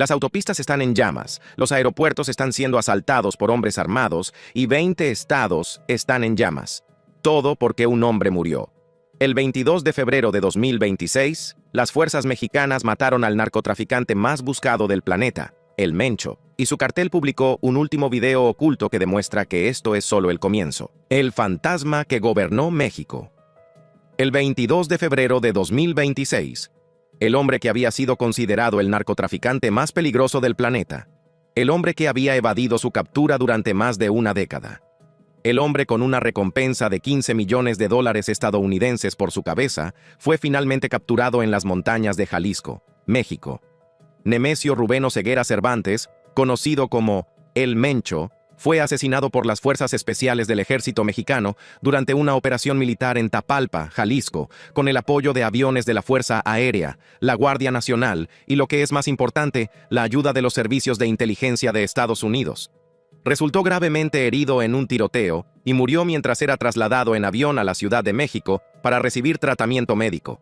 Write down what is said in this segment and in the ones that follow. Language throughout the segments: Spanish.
Las autopistas están en llamas, los aeropuertos están siendo asaltados por hombres armados y 20 estados están en llamas. Todo porque un hombre murió. El 22 de febrero de 2026, las fuerzas mexicanas mataron al narcotraficante más buscado del planeta, El Mencho, y su cartel publicó un último video oculto que demuestra que esto es solo el comienzo. El fantasma que gobernó México. El 22 de febrero de 2026, el hombre que había sido considerado el narcotraficante más peligroso del planeta, el hombre que había evadido su captura durante más de una década, el hombre con una recompensa de 15 millones de dólares estadounidenses por su cabeza, fue finalmente capturado en las montañas de Jalisco, México. Nemesio Rubén Oseguera Cervantes, conocido como El Mencho, fue asesinado por las Fuerzas Especiales del Ejército Mexicano durante una operación militar en Tapalpa, Jalisco, con el apoyo de aviones de la Fuerza Aérea, la Guardia Nacional y, lo que es más importante, la ayuda de los servicios de inteligencia de Estados Unidos. Resultó gravemente herido en un tiroteo y murió mientras era trasladado en avión a la Ciudad de México para recibir tratamiento médico.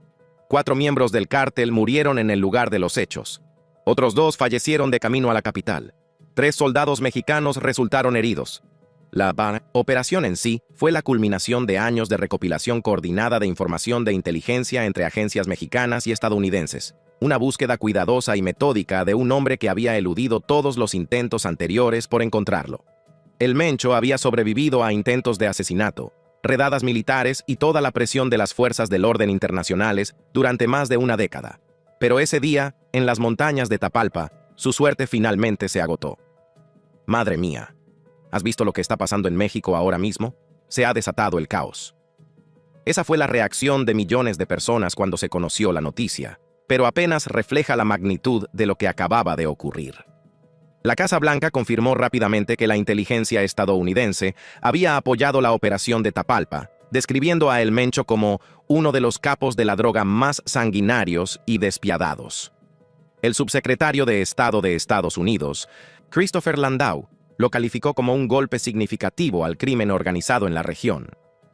4 miembros del cártel murieron en el lugar de los hechos. Otros 2 fallecieron de camino a la capital. 3 soldados mexicanos resultaron heridos. La operación en sí fue la culminación de años de recopilación coordinada de información de inteligencia entre agencias mexicanas y estadounidenses. Una búsqueda cuidadosa y metódica de un hombre que había eludido todos los intentos anteriores por encontrarlo. El Mencho había sobrevivido a intentos de asesinato, redadas militares y toda la presión de las fuerzas del orden internacionales durante más de una década. Pero ese día, en las montañas de Tapalpa, su suerte finalmente se agotó. Madre mía, ¿has visto lo que está pasando en México ahora mismo? Se ha desatado el caos. Esa fue la reacción de millones de personas cuando se conoció la noticia, pero apenas refleja la magnitud de lo que acababa de ocurrir. La Casa Blanca confirmó rápidamente que la inteligencia estadounidense había apoyado la operación de Tapalpa, describiendo a El Mencho como uno de los capos de la droga más sanguinarios y despiadados. El subsecretario de Estado de Estados Unidos, Christopher Landau, lo calificó como un golpe significativo al crimen organizado en la región.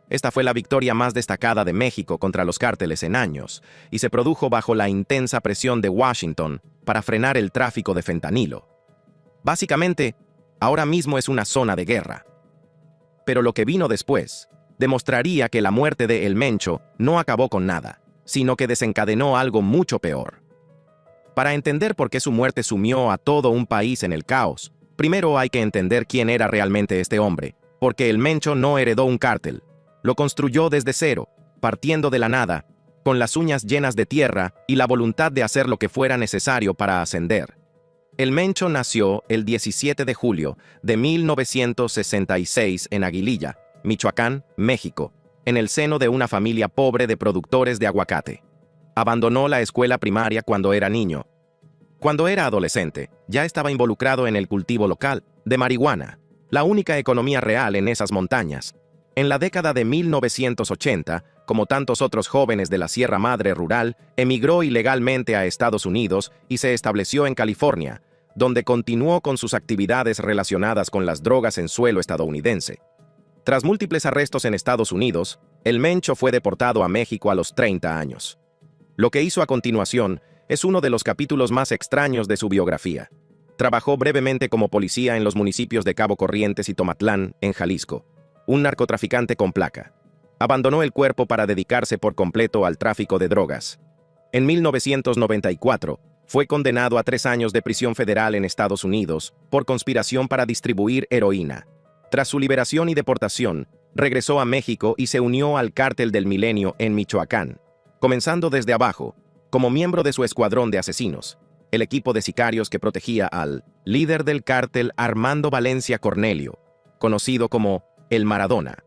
Esta fue la victoria más destacada de México contra los cárteles en años, y se produjo bajo la intensa presión de Washington para frenar el tráfico de fentanilo. Básicamente, ahora mismo es una zona de guerra. Pero lo que vino después demostraría que la muerte de El Mencho no acabó con nada, sino que desencadenó algo mucho peor. Para entender por qué su muerte sumió a todo un país en el caos, primero hay que entender quién era realmente este hombre, porque El Mencho no heredó un cártel. Lo construyó desde cero, partiendo de la nada, con las uñas llenas de tierra y la voluntad de hacer lo que fuera necesario para ascender. El Mencho nació el 17 de julio de 1966 en Aguililla, Michoacán, México, en el seno de una familia pobre de productores de aguacate. Abandonó la escuela primaria cuando era niño. Cuando era adolescente, ya estaba involucrado en el cultivo local de marihuana, la única economía real en esas montañas. En la década de 1980, como tantos otros jóvenes de la Sierra Madre rural, emigró ilegalmente a Estados Unidos y se estableció en California, donde continuó con sus actividades relacionadas con las drogas en suelo estadounidense. Tras múltiples arrestos en Estados Unidos, El Mencho fue deportado a México a los 30 años. Lo que hizo a continuación es uno de los capítulos más extraños de su biografía. Trabajó brevemente como policía en los municipios de Cabo Corrientes y Tomatlán, en Jalisco, un narcotraficante con placa. Abandonó el cuerpo para dedicarse por completo al tráfico de drogas. En 1994, fue condenado a 3 años de prisión federal en Estados Unidos por conspiración para distribuir heroína. Tras su liberación y deportación, regresó a México y se unió al Cártel del Milenio en Michoacán, comenzando desde abajo, como miembro de su escuadrón de asesinos, el equipo de sicarios que protegía al líder del cártel Armando Valencia Cornelio, conocido como El Maradona.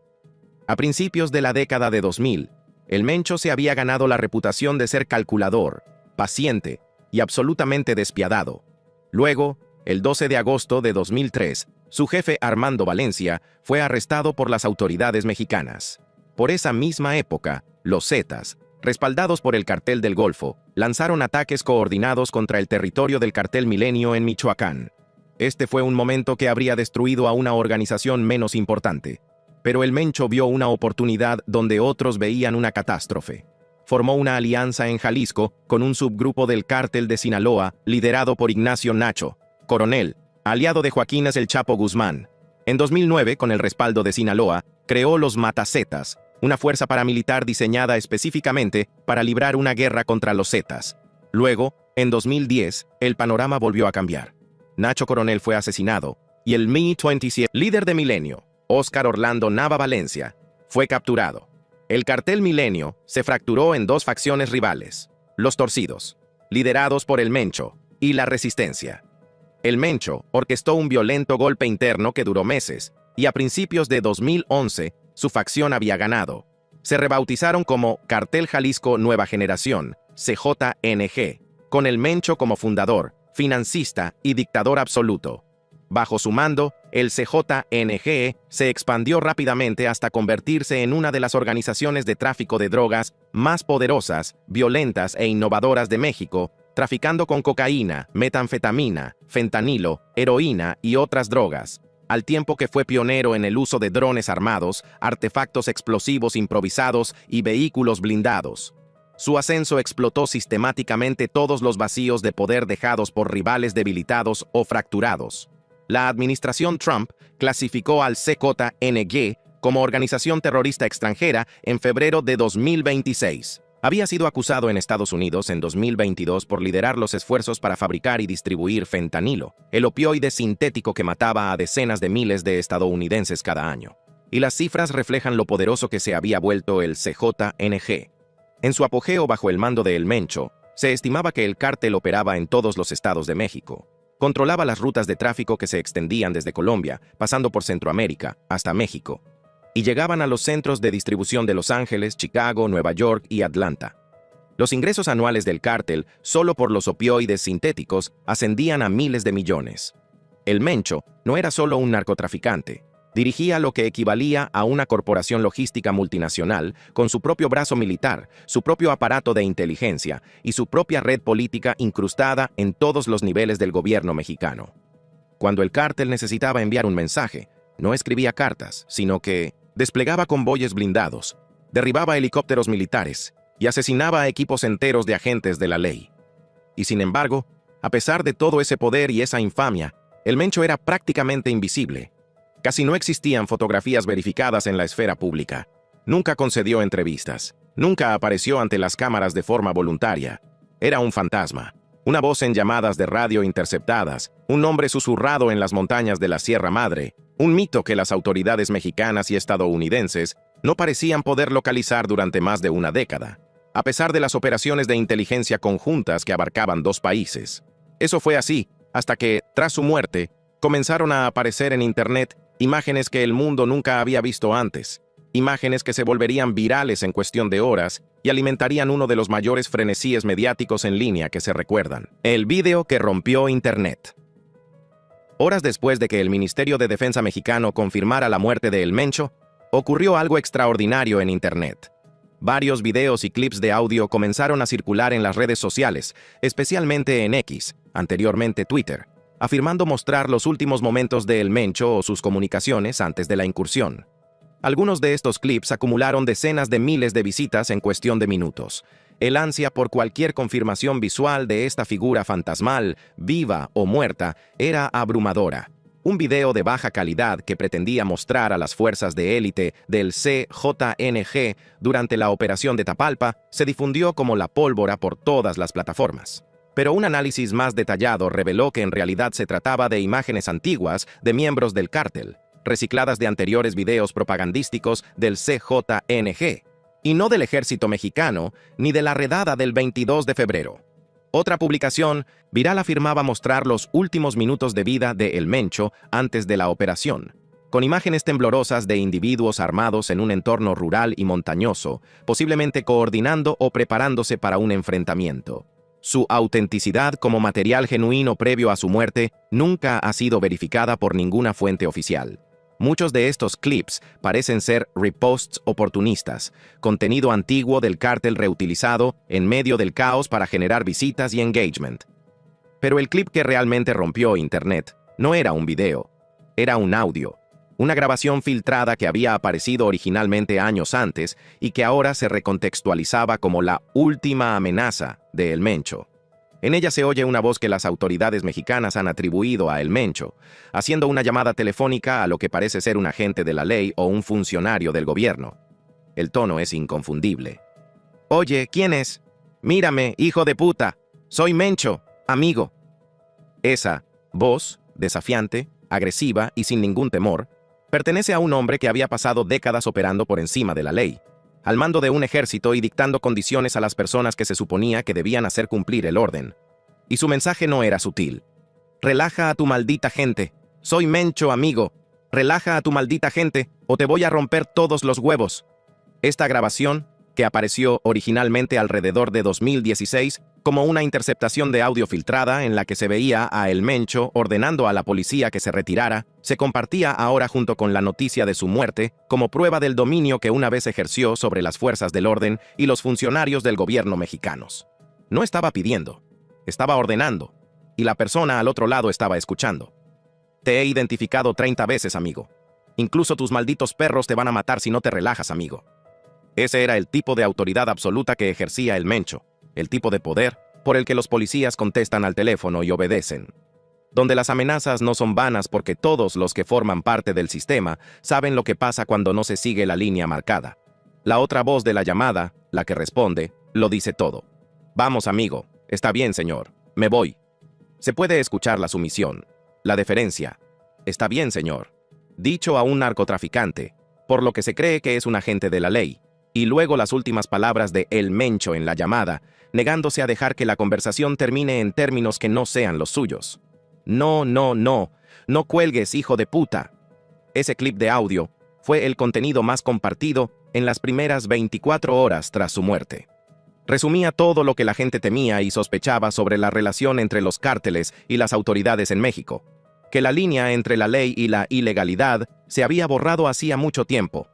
A principios de la década de 2000, El Mencho se había ganado la reputación de ser calculador, paciente y absolutamente despiadado. Luego, el 12 de agosto de 2003, su jefe Armando Valencia fue arrestado por las autoridades mexicanas. Por esa misma época, los Zetas, respaldados por el Cartel del Golfo, lanzaron ataques coordinados contra el territorio del Cartel Milenio en Michoacán. Este fue un momento que habría destruido a una organización menos importante. Pero El Mencho vio una oportunidad donde otros veían una catástrofe. formó una alianza en Jalisco con un subgrupo del Cártel de Sinaloa liderado por Ignacio Nacho Coronel, aliado de Joaquín El Chapo Guzmán. En 2009, con el respaldo de Sinaloa, creó los Matazetas, una fuerza paramilitar diseñada específicamente para librar una guerra contra los Zetas. Luego, en 2010, el panorama volvió a cambiar. Nacho Coronel fue asesinado y el Mi-27, líder de Milenio, Óscar Orlando Nava Valencia, fue capturado. El cartel Milenio se fracturó en dos facciones rivales, los Torcidos, liderados por el Mencho, y la Resistencia. El Mencho orquestó un violento golpe interno que duró meses, y a principios de 2011, su facción había ganado. Se rebautizaron como Cartel Jalisco Nueva Generación, CJNG, con el Mencho como fundador, financista y dictador absoluto. Bajo su mando, el CJNG se expandió rápidamente hasta convertirse en una de las organizaciones de tráfico de drogas más poderosas, violentas e innovadoras de México, traficando con cocaína, metanfetamina, fentanilo, heroína y otras drogas, al tiempo que fue pionero en el uso de drones armados, artefactos explosivos improvisados y vehículos blindados. Su ascenso explotó sistemáticamente todos los vacíos de poder dejados por rivales debilitados o fracturados. La administración Trump clasificó al CJNG como organización terrorista extranjera en febrero de 2026. Había sido acusado en Estados Unidos en 2022 por liderar los esfuerzos para fabricar y distribuir fentanilo, el opioide sintético que mataba a decenas de miles de estadounidenses cada año. Y las cifras reflejan lo poderoso que se había vuelto el CJNG. En su apogeo bajo el mando de El Mencho, se estimaba que el cártel operaba en todos los estados de México. Controlaba las rutas de tráfico que se extendían desde Colombia, pasando por Centroamérica, hasta México, y llegaban a los centros de distribución de Los Ángeles, Chicago, Nueva York y Atlanta. Los ingresos anuales del cártel, solo por los opioides sintéticos, ascendían a miles de millones. El Mencho no era solo un narcotraficante. Dirigía lo que equivalía a una corporación logística multinacional con su propio brazo militar, su propio aparato de inteligencia y su propia red política incrustada en todos los niveles del gobierno mexicano. Cuando el cártel necesitaba enviar un mensaje, no escribía cartas, sino que desplegaba convoyes blindados, derribaba helicópteros militares y asesinaba a equipos enteros de agentes de la ley. Y sin embargo, a pesar de todo ese poder y esa infamia, el Mencho era prácticamente invisible. Casi no existían fotografías verificadas en la esfera pública. Nunca concedió entrevistas. Nunca apareció ante las cámaras de forma voluntaria. Era un fantasma. Una voz en llamadas de radio interceptadas. Un nombre susurrado en las montañas de la Sierra Madre. Un mito que las autoridades mexicanas y estadounidenses no parecían poder localizar durante más de una década, a pesar de las operaciones de inteligencia conjuntas que abarcaban dos países. Eso fue así, hasta que, tras su muerte, comenzaron a aparecer en Internet imágenes que el mundo nunca había visto antes, imágenes que se volverían virales en cuestión de horas y alimentarían uno de los mayores frenesíes mediáticos en línea que se recuerdan. El video que rompió Internet. Horas después de que el Ministerio de Defensa mexicano confirmara la muerte de El Mencho, ocurrió algo extraordinario en Internet. Varios videos y clips de audio comenzaron a circular en las redes sociales, especialmente en X, anteriormente Twitter, afirmando mostrar los últimos momentos de El Mencho o sus comunicaciones antes de la incursión. Algunos de estos clips acumularon decenas de miles de visitas en cuestión de minutos. El ansia por cualquier confirmación visual de esta figura fantasmal, viva o muerta, era abrumadora. Un video de baja calidad que pretendía mostrar a las fuerzas de élite del CJNG durante la operación de Tapalpa se difundió como la pólvora por todas las plataformas. Pero un análisis más detallado reveló que en realidad se trataba de imágenes antiguas de miembros del cártel, recicladas de anteriores videos propagandísticos del CJNG, y no del ejército mexicano ni de la redada del 22 de febrero. Otra publicación viral afirmaba mostrar los últimos minutos de vida de El Mencho antes de la operación, con imágenes temblorosas de individuos armados en un entorno rural y montañoso, posiblemente coordinando o preparándose para un enfrentamiento. Su autenticidad como material genuino previo a su muerte nunca ha sido verificada por ninguna fuente oficial. Muchos de estos clips parecen ser reposts oportunistas, contenido antiguo del cártel reutilizado en medio del caos para generar visitas y engagement. Pero el clip que realmente rompió Internet no era un video, era un audio. Una grabación filtrada que había aparecido originalmente años antes y que ahora se recontextualizaba como la última amenaza de El Mencho. En ella se oye una voz que las autoridades mexicanas han atribuido a El Mencho, haciendo una llamada telefónica a lo que parece ser un agente de la ley o un funcionario del gobierno. El tono es inconfundible. «Oye, ¿quién es? Mírame, hijo de puta. Soy Mencho, amigo». Esa voz, desafiante, agresiva y sin ningún temor, pertenece a un hombre que había pasado décadas operando por encima de la ley, al mando de un ejército y dictando condiciones a las personas que se suponía que debían hacer cumplir el orden. Y su mensaje no era sutil. «Relaja a tu maldita gente. Soy Mencho, amigo. Relaja a tu maldita gente o te voy a romper todos los huevos». Esta grabación, que apareció originalmente alrededor de 2016 como una interceptación de audio filtrada en la que se veía a El Mencho ordenando a la policía que se retirara, se compartía ahora junto con la noticia de su muerte como prueba del dominio que una vez ejerció sobre las fuerzas del orden y los funcionarios del gobierno mexicanos. No estaba pidiendo, estaba ordenando, y la persona al otro lado estaba escuchando. «Te he identificado 30 veces, amigo. Incluso tus malditos perros te van a matar si no te relajas, amigo». Ese era el tipo de autoridad absoluta que ejercía El Mencho, el tipo de poder por el que los policías contestan al teléfono y obedecen. Donde las amenazas no son vanas porque todos los que forman parte del sistema saben lo que pasa cuando no se sigue la línea marcada. La otra voz de la llamada, la que responde, lo dice todo. «Vamos, amigo. Está bien, señor. Me voy». Se puede escuchar la sumisión, la deferencia. «Está bien, señor», dicho a un narcotraficante, por lo que se cree que es un agente de la ley. Y luego las últimas palabras de El Mencho en la llamada, negándose a dejar que la conversación termine en términos que no sean los suyos. «No, no, no. No cuelgues, hijo de puta». Ese clip de audio fue el contenido más compartido en las primeras 24 horas tras su muerte. Resumía todo lo que la gente temía y sospechaba sobre la relación entre los cárteles y las autoridades en México. Que la línea entre la ley y la ilegalidad se había borrado hacía mucho tiempo.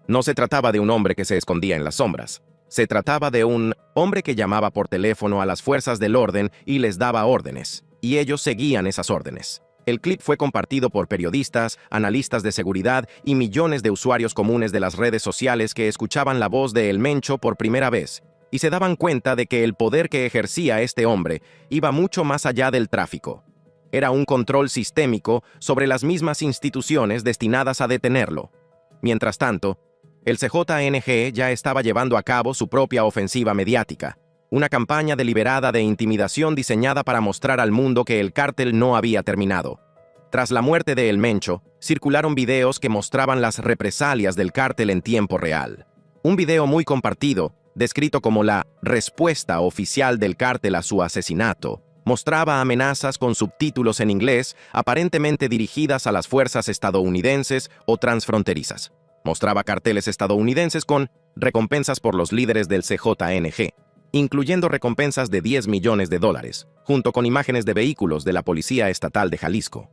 No se trataba de un hombre que se escondía en las sombras. Se trataba de un hombre que llamaba por teléfono a las fuerzas del orden y les daba órdenes, y ellos seguían esas órdenes. El clip fue compartido por periodistas, analistas de seguridad y millones de usuarios comunes de las redes sociales que escuchaban la voz de El Mencho por primera vez y se daban cuenta de que el poder que ejercía este hombre iba mucho más allá del tráfico. Era un control sistémico sobre las mismas instituciones destinadas a detenerlo. Mientras tanto, el CJNG ya estaba llevando a cabo su propia ofensiva mediática, una campaña deliberada de intimidación diseñada para mostrar al mundo que el cártel no había terminado. Tras la muerte de El Mencho, circularon videos que mostraban las represalias del cártel en tiempo real. Un video muy compartido, descrito como la respuesta oficial del cártel a su asesinato, mostraba amenazas con subtítulos en inglés aparentemente dirigidas a las fuerzas estadounidenses o transfronterizas. Mostraba carteles estadounidenses con recompensas por los líderes del CJNG, incluyendo recompensas de $10 millones, junto con imágenes de vehículos de la Policía Estatal de Jalisco.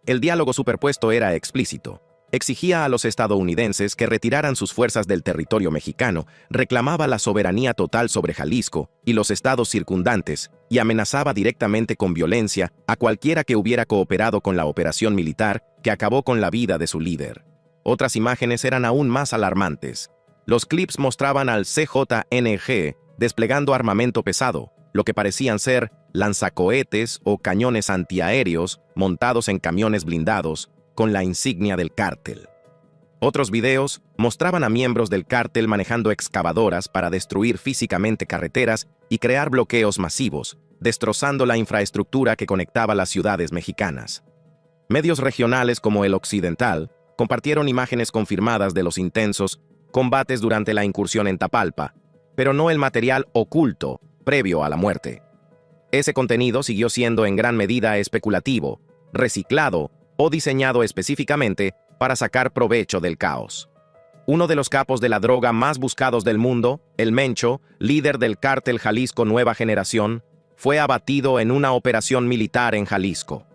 El diálogo superpuesto era explícito. Exigía a los estadounidenses que retiraran sus fuerzas del territorio mexicano, reclamaba la soberanía total sobre Jalisco y los estados circundantes, y amenazaba directamente con violencia a cualquiera que hubiera cooperado con la operación militar que acabó con la vida de su líder. Otras imágenes eran aún más alarmantes. Los clips mostraban al CJNG desplegando armamento pesado, lo que parecían ser lanzacohetes o cañones antiaéreos montados en camiones blindados con la insignia del cártel. Otros videos mostraban a miembros del cártel manejando excavadoras para destruir físicamente carreteras y crear bloqueos masivos, destrozando la infraestructura que conectaba las ciudades mexicanas. Medios regionales como El Occidental compartieron imágenes confirmadas de los intensos combates durante la incursión en Tapalpa, pero no el material oculto previo a la muerte. Ese contenido siguió siendo en gran medida especulativo, reciclado o diseñado específicamente para sacar provecho del caos. Uno de los capos de la droga más buscados del mundo, El Mencho, líder del cártel Jalisco Nueva Generación, fue abatido en una operación militar en Jalisco.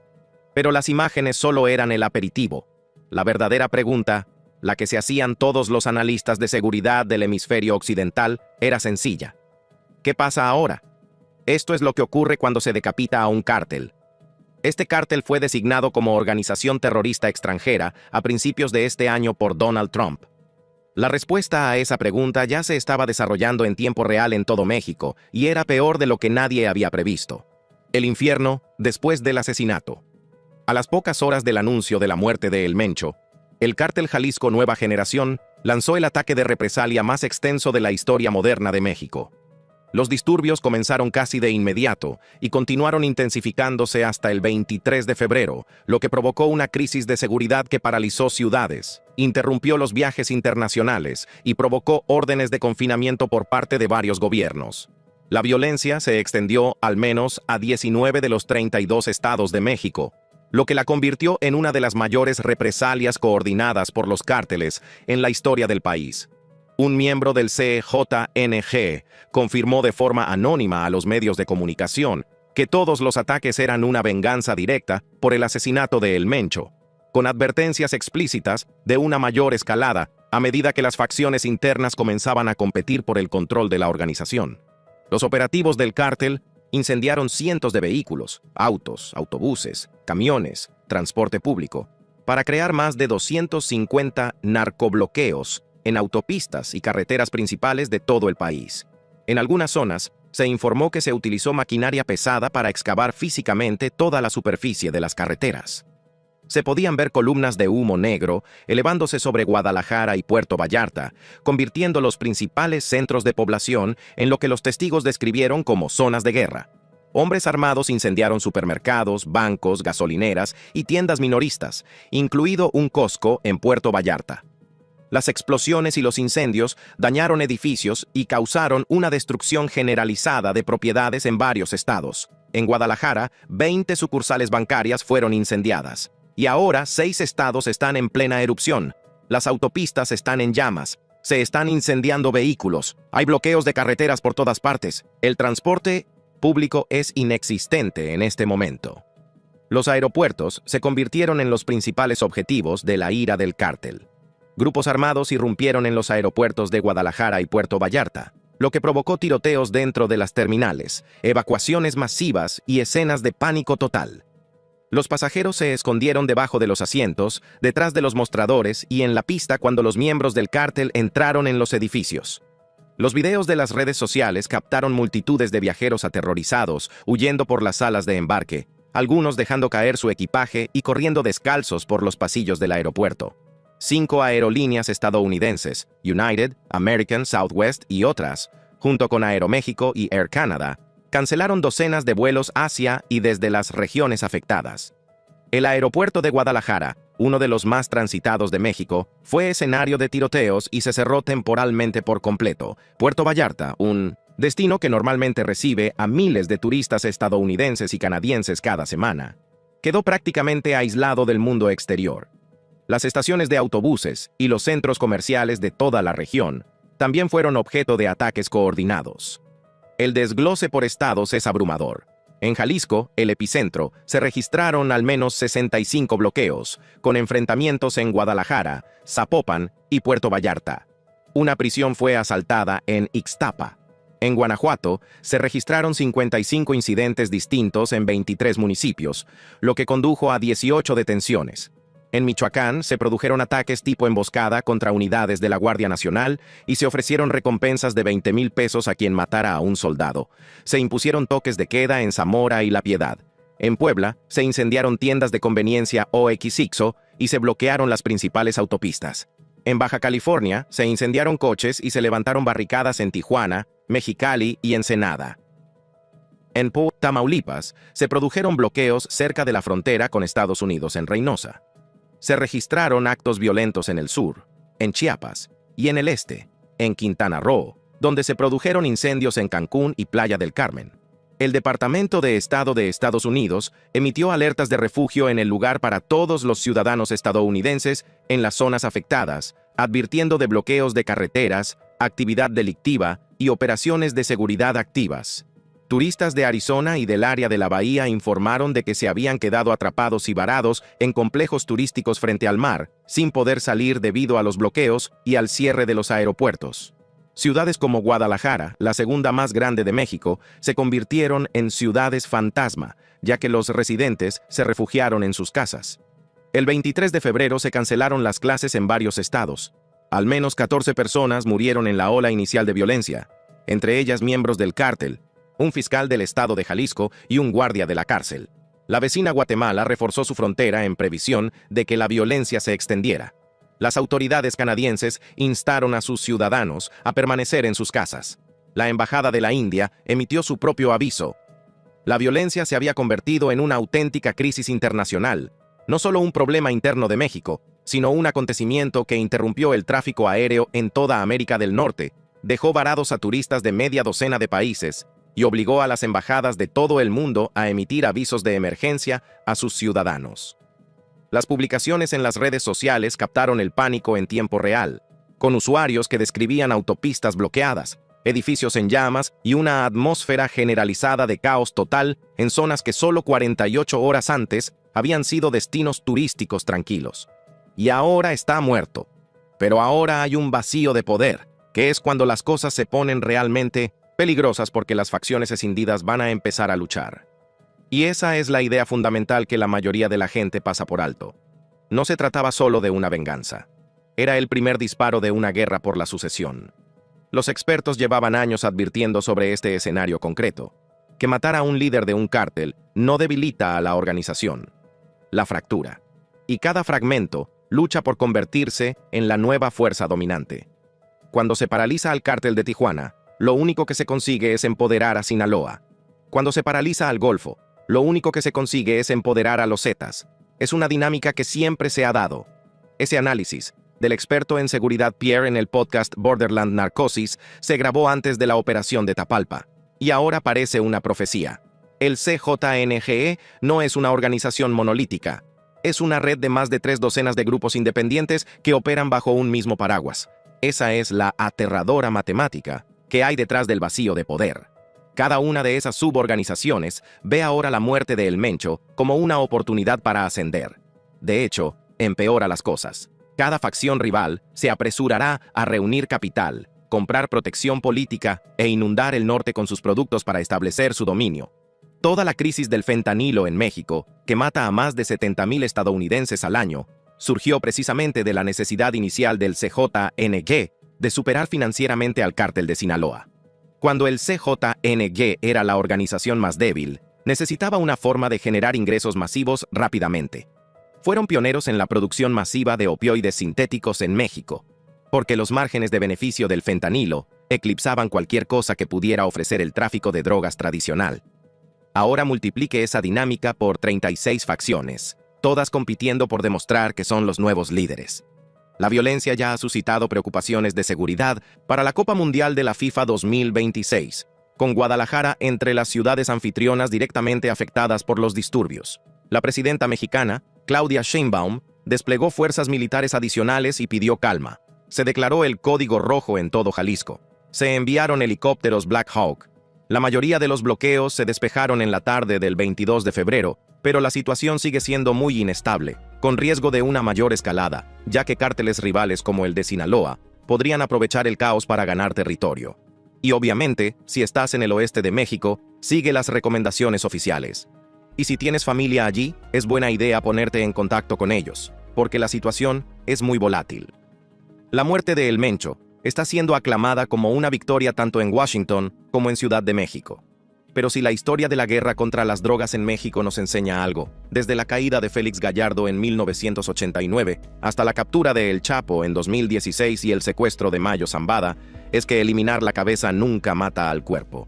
Pero las imágenes solo eran el aperitivo. La verdadera pregunta, la que se hacían todos los analistas de seguridad del hemisferio occidental, era sencilla. ¿Qué pasa ahora? Esto es lo que ocurre cuando se decapita a un cártel. Este cártel fue designado como organización terrorista extranjera a principios de este año por Donald Trump. La respuesta a esa pregunta ya se estaba desarrollando en tiempo real en todo México y era peor de lo que nadie había previsto. El infierno después del asesinato. A las pocas horas del anuncio de la muerte de El Mencho, el cártel Jalisco Nueva Generación lanzó el ataque de represalia más extenso de la historia moderna de México. Los disturbios comenzaron casi de inmediato y continuaron intensificándose hasta el 23 de febrero, lo que provocó una crisis de seguridad que paralizó ciudades, interrumpió los viajes internacionales y provocó órdenes de confinamiento por parte de varios gobiernos. La violencia se extendió al menos a 19 de los 32 estados de México, lo que la convirtió en una de las mayores represalias coordinadas por los cárteles en la historia del país. Un miembro del CJNG confirmó de forma anónima a los medios de comunicación que todos los ataques eran una venganza directa por el asesinato de El Mencho, con advertencias explícitas de una mayor escalada a medida que las facciones internas comenzaban a competir por el control de la organización. Los operativos del cártel incendiaron cientos de vehículos, autos, autobuses, camiones, transporte público, para crear más de 250 narcobloqueos en autopistas y carreteras principales de todo el país. En algunas zonas, se informó que se utilizó maquinaria pesada para excavar físicamente toda la superficie de las carreteras. Se podían ver columnas de humo negro elevándose sobre Guadalajara y Puerto Vallarta, convirtiendo los principales centros de población en lo que los testigos describieron como zonas de guerra. Hombres armados incendiaron supermercados, bancos, gasolineras y tiendas minoristas, incluido un Costco en Puerto Vallarta. Las explosiones y los incendios dañaron edificios y causaron una destrucción generalizada de propiedades en varios estados. En Guadalajara, 20 sucursales bancarias fueron incendiadas. Y ahora 6 estados están en plena erupción. Las autopistas están en llamas. Se están incendiando vehículos. Hay bloqueos de carreteras por todas partes. El transporte público es inexistente en este momento. Los aeropuertos se convirtieron en los principales objetivos de la ira del cártel. Grupos armados irrumpieron en los aeropuertos de Guadalajara y Puerto Vallarta, lo que provocó tiroteos dentro de las terminales, evacuaciones masivas y escenas de pánico total. Los pasajeros se escondieron debajo de los asientos, detrás de los mostradores y en la pista cuando los miembros del cártel entraron en los edificios. Los videos de las redes sociales captaron multitudes de viajeros aterrorizados, huyendo por las salas de embarque, algunos dejando caer su equipaje y corriendo descalzos por los pasillos del aeropuerto. 5 aerolíneas estadounidenses, United, American, Southwest y otras, junto con Aeroméxico y Air Canada, cancelaron docenas de vuelos hacia y desde las regiones afectadas. El aeropuerto de Guadalajara, uno de los más transitados de México, fue escenario de tiroteos y se cerró temporalmente por completo. Puerto Vallarta, un destino que normalmente recibe a miles de turistas estadounidenses y canadienses cada semana, quedó prácticamente aislado del mundo exterior. Las estaciones de autobuses y los centros comerciales de toda la región también fueron objeto de ataques coordinados. El desglose por estados es abrumador. En Jalisco, el epicentro, se registraron al menos 65 bloqueos, con enfrentamientos en Guadalajara, Zapopan y Puerto Vallarta. Una prisión fue asaltada en Ixtapa. En Guanajuato, se registraron 55 incidentes distintos en 23 municipios, lo que condujo a 18 detenciones. En Michoacán se produjeron ataques tipo emboscada contra unidades de la Guardia Nacional y se ofrecieron recompensas de 20,000 pesos a quien matara a un soldado. Se impusieron toques de queda en Zamora y La Piedad. En Puebla se incendiaron tiendas de conveniencia OXXO y se bloquearon las principales autopistas. En Baja California se incendiaron coches y se levantaron barricadas en Tijuana, Mexicali y Ensenada. En Tamaulipas se produjeron bloqueos cerca de la frontera con Estados Unidos en Reynosa. Se registraron actos violentos en el sur, en Chiapas y en el este, en Quintana Roo, donde se produjeron incendios en Cancún y Playa del Carmen. El Departamento de Estado de Estados Unidos emitió alertas de refugio en el lugar para todos los ciudadanos estadounidenses en las zonas afectadas, advirtiendo de bloqueos de carreteras, actividad delictiva y operaciones de seguridad activas. Turistas de Arizona y del área de la bahía informaron de que se habían quedado atrapados y varados en complejos turísticos frente al mar, sin poder salir debido a los bloqueos y al cierre de los aeropuertos. Ciudades como Guadalajara, la segunda más grande de México, se convirtieron en ciudades fantasma, ya que los residentes se refugiaron en sus casas. El 23 de febrero se cancelaron las clases en varios estados. Al menos 14 personas murieron en la ola inicial de violencia, entre ellas miembros del cártel, un fiscal del estado de Jalisco y un guardia de la cárcel. La vecina Guatemala reforzó su frontera en previsión de que la violencia se extendiera. Las autoridades canadienses instaron a sus ciudadanos a permanecer en sus casas. La Embajada de la India emitió su propio aviso. La violencia se había convertido en una auténtica crisis internacional, no solo un problema interno de México, sino un acontecimiento que interrumpió el tráfico aéreo en toda América del Norte, dejó varados a turistas de media docena de países y obligó a las embajadas de todo el mundo a emitir avisos de emergencia a sus ciudadanos. Las publicaciones en las redes sociales captaron el pánico en tiempo real, con usuarios que describían autopistas bloqueadas, edificios en llamas y una atmósfera generalizada de caos total en zonas que solo 48 horas antes habían sido destinos turísticos tranquilos. Y ahora está muerto. Pero ahora hay un vacío de poder, que es cuando las cosas se ponen realmente peligrosas porque las facciones escindidas van a empezar a luchar. Y esa es la idea fundamental que la mayoría de la gente pasa por alto. No se trataba solo de una venganza. Era el primer disparo de una guerra por la sucesión. Los expertos llevaban años advirtiendo sobre este escenario concreto, que matar a un líder de un cártel no debilita a la organización, la fractura. Y cada fragmento lucha por convertirse en la nueva fuerza dominante. Cuando se paraliza al cártel de Tijuana, lo único que se consigue es empoderar a Sinaloa. Cuando se paraliza al Golfo, lo único que se consigue es empoderar a los Zetas. Es una dinámica que siempre se ha dado. Ese análisis, del experto en seguridad Pierre en el podcast Borderland Narcosis, se grabó antes de la operación de Tapalpa, y ahora parece una profecía. El CJNGE no es una organización monolítica. Es una red de más de 3 docenas de grupos independientes que operan bajo un mismo paraguas. Esa es la aterradora matemática que hay detrás del vacío de poder. Cada una de esas suborganizaciones ve ahora la muerte de El Mencho como una oportunidad para ascender. De hecho, empeora las cosas. Cada facción rival se apresurará a reunir capital, comprar protección política e inundar el norte con sus productos para establecer su dominio. Toda la crisis del fentanilo en México, que mata a más de 70,000 estadounidenses al año, surgió precisamente de la necesidad inicial del CJNG de superar financieramente al cártel de Sinaloa. Cuando el CJNG era la organización más débil, necesitaba una forma de generar ingresos masivos rápidamente. Fueron pioneros en la producción masiva de opioides sintéticos en México, porque los márgenes de beneficio del fentanilo eclipsaban cualquier cosa que pudiera ofrecer el tráfico de drogas tradicional. Ahora multiplique esa dinámica por 36 facciones, todas compitiendo por demostrar que son los nuevos líderes. La violencia ya ha suscitado preocupaciones de seguridad para la Copa Mundial de la FIFA 2026, con Guadalajara entre las ciudades anfitrionas directamente afectadas por los disturbios. La presidenta mexicana, Claudia Sheinbaum, desplegó fuerzas militares adicionales y pidió calma. Se declaró el código rojo en todo Jalisco. Se enviaron helicópteros Black Hawk. La mayoría de los bloqueos se despejaron en la tarde del 22 de febrero, pero la situación sigue siendo muy inestable, con riesgo de una mayor escalada, ya que cárteles rivales como el de Sinaloa podrían aprovechar el caos para ganar territorio. Y obviamente, si estás en el oeste de México, sigue las recomendaciones oficiales. Y si tienes familia allí, es buena idea ponerte en contacto con ellos, porque la situación es muy volátil. La muerte de El Mencho está siendo aclamada como una victoria tanto en Washington como en Ciudad de México. Pero si la historia de la guerra contra las drogas en México nos enseña algo, desde la caída de Félix Gallardo en 1989 hasta la captura de El Chapo en 2016 y el secuestro de Mayo Zambada, es que eliminar la cabeza nunca mata al cuerpo.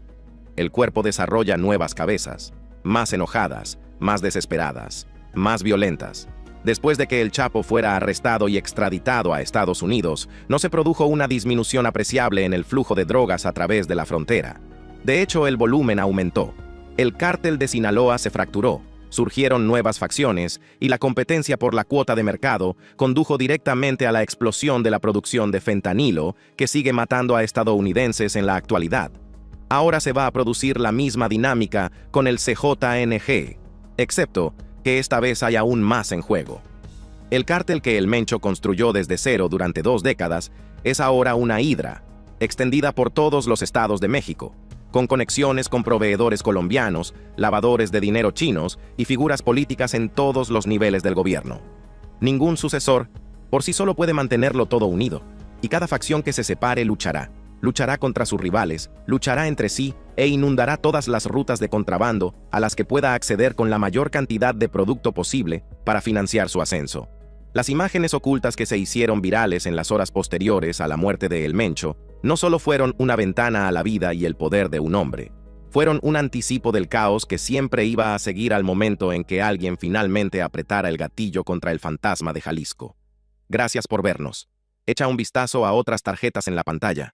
El cuerpo desarrolla nuevas cabezas, más enojadas, más desesperadas, más violentas. Después de que El Chapo fuera arrestado y extraditado a Estados Unidos, no se produjo una disminución apreciable en el flujo de drogas a través de la frontera. De hecho, el volumen aumentó. El cártel de Sinaloa se fracturó, surgieron nuevas facciones y la competencia por la cuota de mercado condujo directamente a la explosión de la producción de fentanilo que sigue matando a estadounidenses en la actualidad. Ahora se va a producir la misma dinámica con el CJNG, excepto que esta vez hay aún más en juego. El cártel que El Mencho construyó desde cero durante 2 décadas es ahora una hidra. extendida por todos los estados de México, con conexiones con proveedores colombianos, lavadores de dinero chinos y figuras políticas en todos los niveles del gobierno. Ningún sucesor por sí solo puede mantenerlo todo unido, y cada facción que se separe luchará contra sus rivales, luchará entre sí e inundará todas las rutas de contrabando a las que pueda acceder con la mayor cantidad de producto posible para financiar su ascenso. Las imágenes ocultas que se hicieron virales en las horas posteriores a la muerte de El Mencho no solo fueron una ventana a la vida y el poder de un hombre, fueron un anticipo del caos que siempre iba a seguir al momento en que alguien finalmente apretara el gatillo contra el fantasma de Jalisco. Gracias por vernos. Echa un vistazo a otras tarjetas en la pantalla.